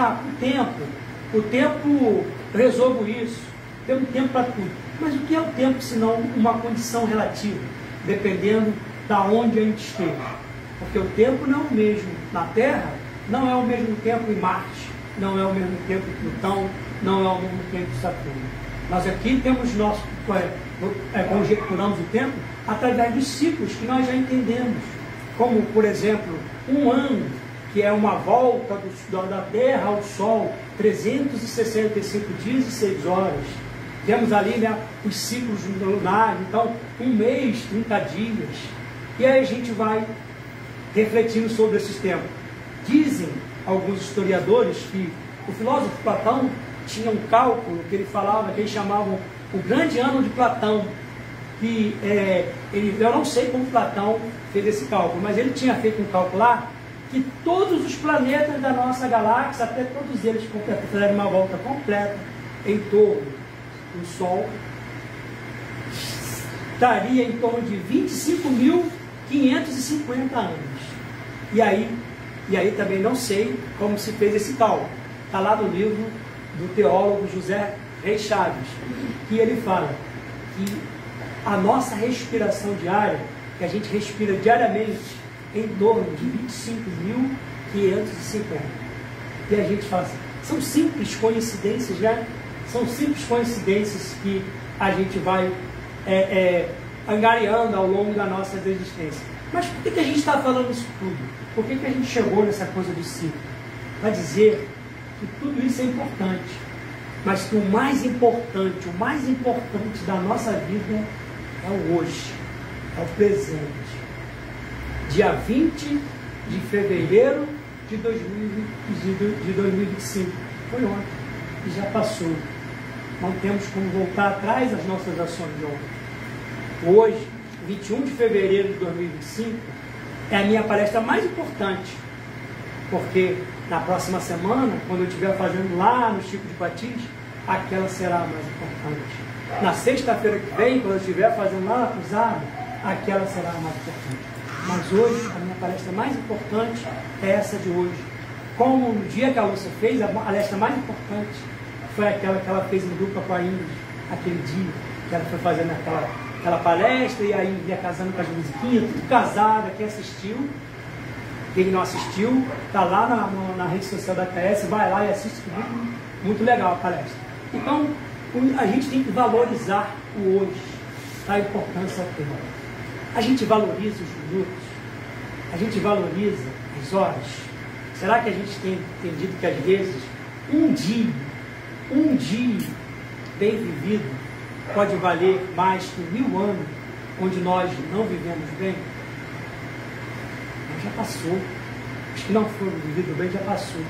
o tempo resolve isso, tem um tempo para tudo. Mas o que é o tempo senão uma condição relativa, dependendo da onde a gente esteja? Porque o tempo não é o mesmo na Terra, não é o mesmo tempo em Marte, não é o mesmo tempo em Plutão, não é o mesmo tempo em Saturno. Nós aqui temos conjecturamos o tempo através dos ciclos que nós já entendemos, como, por exemplo, um ano, que é uma volta da Terra ao Sol, 365 dias e 6 horas. Temos ali, né, os ciclos lunares, então, um mês, 30 dias. E aí a gente vai refletindo sobre esses tempos. Dizem alguns historiadores que o filósofo Platão tinha um cálculo que ele falava, que eles chamavam o grande ano de Platão. Que, eu não sei como Platão fez esse cálculo, mas ele tinha feito um cálculo lá que todos os planetas da nossa galáxia, até todos eles fizeram uma volta completa em torno do Sol, estaria em torno de 25 mil 550 anos. E aí também não sei como se fez esse cálculo. Está lá no livro do teólogo José Reis Chaves, que ele fala que a nossa respiração diária, que a gente respira diariamente, em torno de 25.550. E a gente fala assim, são simples coincidências, né? São simples coincidências que a gente vai angariando ao longo da nossa existência. Mas por que a gente está falando isso tudo? Por que a gente chegou nessa coisa do ciclo? Para dizer que tudo isso é importante, mas que o mais importante da nossa vida é o hoje, é o presente. Dia 20 de fevereiro de 2025. Foi ontem e já passou. Não temos como voltar atrás das nossas ações de ontem. Hoje, 21 de fevereiro de 2025, é a minha palestra mais importante, porque na próxima semana, quando eu estiver fazendo lá no Chico de Patis, aquela será a mais importante. Na sexta-feira que vem, quando eu estiver fazendo lá na Cruzada, aquela será a mais importante. Mas hoje, a minha palestra mais importante é essa de hoje. Como no dia que a Lúcia fez, a palestra mais importante foi aquela que ela fez em dupla com a Ingrid, aquele dia que ela foi fazendo aquela palestra, e aí ia casando com as musiquinhas, tudo casada. Quem assistiu, quem não assistiu, está lá na rede social da KS, vai lá e assiste, muito legal a palestra. Então, a gente tem que valorizar o hoje, a importância dele. A gente valoriza os minutos, a gente valoriza as horas. Será que a gente tem entendido que às vezes um dia bem vivido pode valer mais que 1000 anos onde nós não vivemos bem? Mas já passou. Os que não foram vividos bem já passou.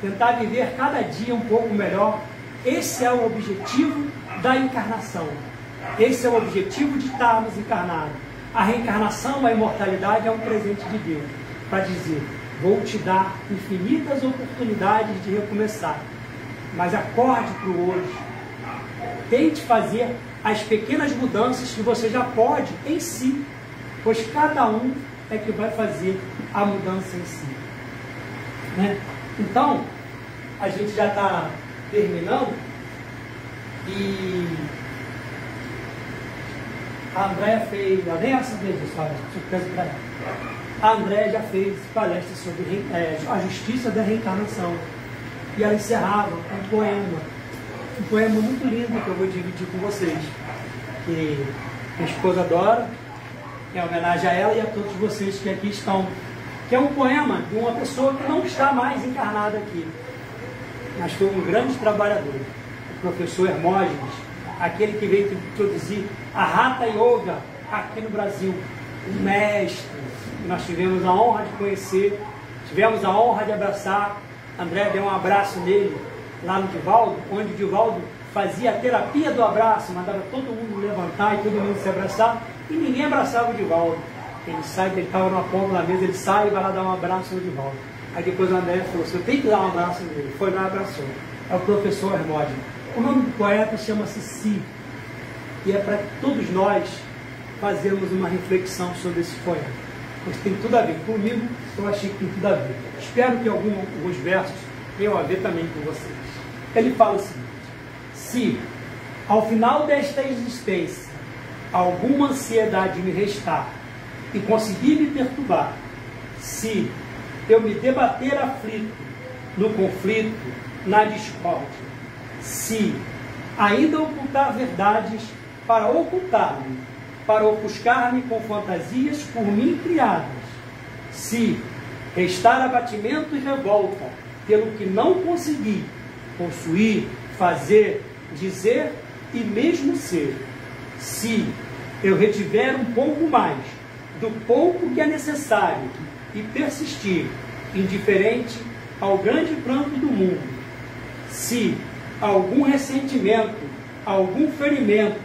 Tentar viver cada dia um pouco melhor, esse é o objetivo da encarnação. Esse é o objetivo de estarmos encarnados. A reencarnação, a imortalidade é um presente de Deus, para dizer, vou te dar infinitas oportunidades de recomeçar, mas acorde para o hoje. Tente fazer as pequenas mudanças que você já pode em si, pois cada um é que vai fazer a mudança em si. Né? Então, a gente já está terminando e a Andréia fez, eu nem sabia disso, surpresa para ela. A Andréia já fez palestra sobre a justiça da reencarnação. E ela encerrava com um poema muito lindo que eu vou dividir com vocês, que minha esposa adora, em homenagem a ela e a todos vocês que aqui estão, que é um poema de uma pessoa que não está mais encarnada aqui, mas foi um grande trabalhador, o professor Hermógenes, aquele que veio introduzir a Hatha Yoga aqui no Brasil, um mestre que nós tivemos a honra de conhecer, tivemos a honra de abraçar. André deu um abraço nele lá no Divaldo, onde o Divaldo fazia a terapia do abraço, mandava todo mundo levantar e todo mundo se abraçar, e ninguém abraçava o Divaldo. Ele sai, ele estava numa ponta na mesa, ele sai e vai lá dar um abraço no Divaldo. Aí depois o André falou, você tem que dar um abraço nele. Foi lá e abraçou. É o professor Hermógenes. O nome do poeta chama-se Si, e é para que todos nós fazermos uma reflexão sobre esse poema. Mas tem tudo a ver comigo, eu achei que tem tudo a ver. Espero que alguns versos tenham a ver também com vocês. Ele fala o seguinte: se ao final desta existência alguma ansiedade me restar e conseguir me perturbar, se eu me debater aflito no conflito, na discórdia, se ainda ocultar verdades para ocultar-me, para ofuscar-me com fantasias por mim criadas, se restar abatimento e revolta pelo que não consegui possuir, fazer, dizer e mesmo ser, se eu retiver um pouco mais do pouco que é necessário e persistir indiferente ao grande pranto do mundo, se algum ressentimento, algum ferimento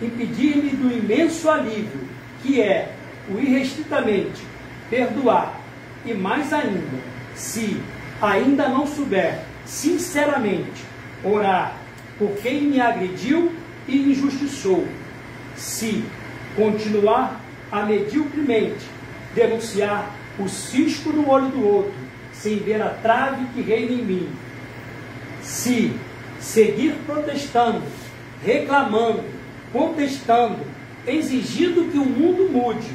impedir-me do imenso alívio que é o irrestritamente perdoar, e mais ainda, se ainda não souber sinceramente orar por quem me agrediu e injustiçou, se continuar a mediocremente denunciar o cisco no olho do outro, sem ver a trave que reina em mim. Se seguir protestando, reclamando, contestando, exigindo que o mundo mude,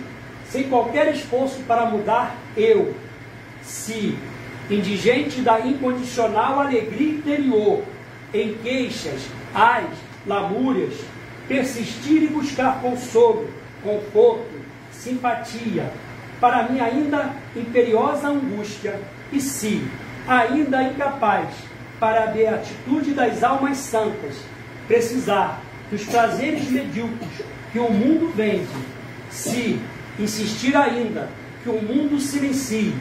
sem qualquer esforço para mudar, se, indigente da incondicional alegria interior, em queixas, ais, lamúrias, persistir e buscar consolo, conforto, simpatia, para minha ainda imperiosa angústia, e se, ainda incapaz, para a beatitude das almas santas, precisar dos prazeres medíocres que o mundo vende, se insistir ainda que o mundo silencie,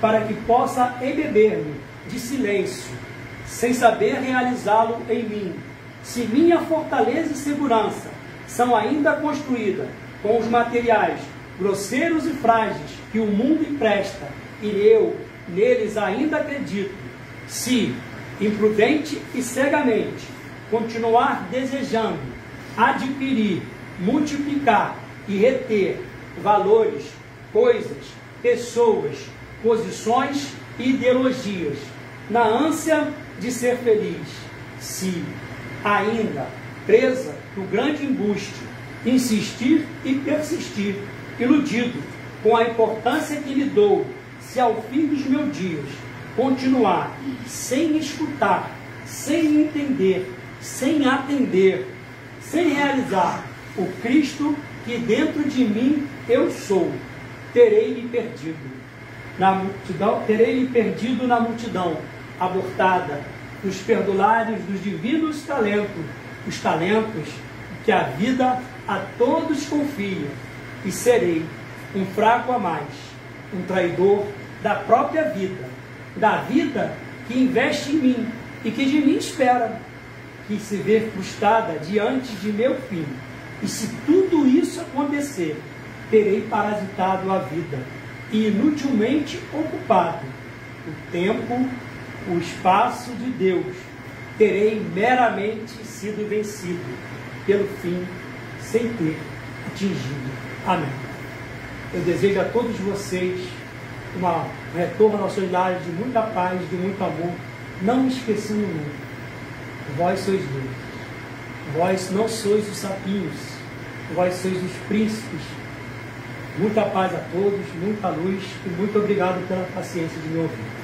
para que possa embeber-me de silêncio, sem saber realizá-lo em mim, se minha fortaleza e segurança são ainda construídas com os materiais grosseiros e frágeis que o mundo empresta, e eu neles ainda acredito, se, imprudente e cegamente, continuar desejando adquirir, multiplicar e reter valores, coisas, pessoas, posições e ideologias, na ânsia de ser feliz, se, ainda presa no grande embuste, insistir e persistir, iludido com a importância que lhe dou, se ao fim dos meus dias continuar sem escutar, sem entender, sem atender, sem realizar o Cristo que dentro de mim eu sou, terei-me perdido na multidão, abortada, nos perdulários dos divinos talentos, os talentos que a vida a todos confia, e serei um fraco a mais, um traidor da própria vida, da vida que investe em mim e que de mim espera, que se vê frustrada diante de meu fim. E se tudo isso acontecer, terei parasitado a vida e inutilmente ocupado o tempo, o espaço de Deus. Terei meramente sido vencido pelo fim, sem ter atingido. Amém. Eu desejo a todos vocês um retorno aos seus lares de muita paz, de muito amor, não esquecendo nunca. Vós sois Deus. Vós não sois os sapinhos. Vós sois os príncipes. Muita paz a todos, muita luz e muito obrigado pela paciência de me ouvir.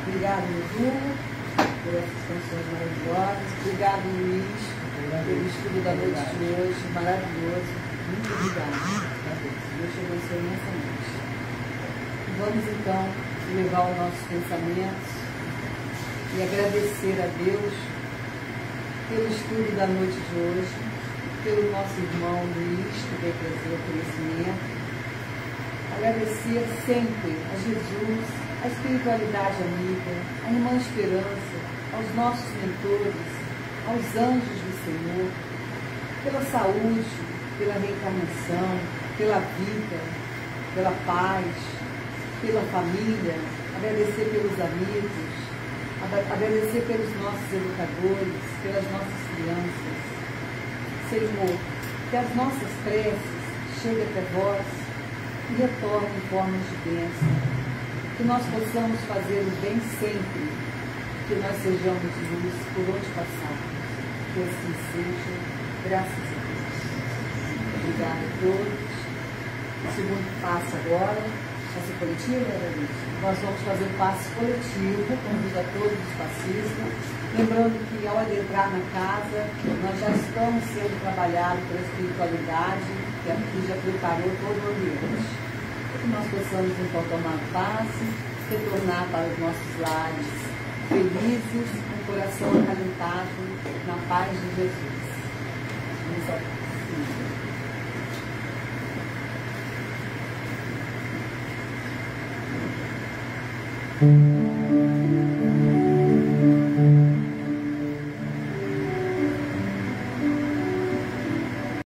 Obrigado, Edu, por essas canções maravilhosas. Obrigado, Luiz, pelo estudo da noite de hoje, maravilhoso. Muito obrigado. Deus te abençoe imensamente. Vamos então levar os nossos pensamentos e agradecer a Deus pelo estudo da noite de hoje, pelo nosso irmão Luiz, que veio trazer o conhecimento. Agradecer sempre a Jesus, a espiritualidade amiga, a irmã Esperança, aos nossos mentores, aos anjos do Senhor, pela saúde, pela reencarnação, pela vida, pela paz, pela família, agradecer pelos amigos, agradecer pelos nossos educadores, pelas nossas crianças. Senhor, que as nossas preces cheguem até vós e retornem em formas de bênção. Que nós possamos fazer o bem sempre, que nós sejamos luz por onde passarmos. Que assim seja, graças a Deus. Obrigada a todos. O segundo passo agora, passo coletivo, era isso. Nós vamos fazer o passo coletivo, convido a todos os passistas, lembrando que ao adentrar na casa, nós já estamos sendo trabalhados pela espiritualidade, que aqui já preparou todo o ambiente. Que nós possamos então tomar passe, retornar para os nossos lares felizes, com o coração acalentado na paz de Jesus. Vamos ao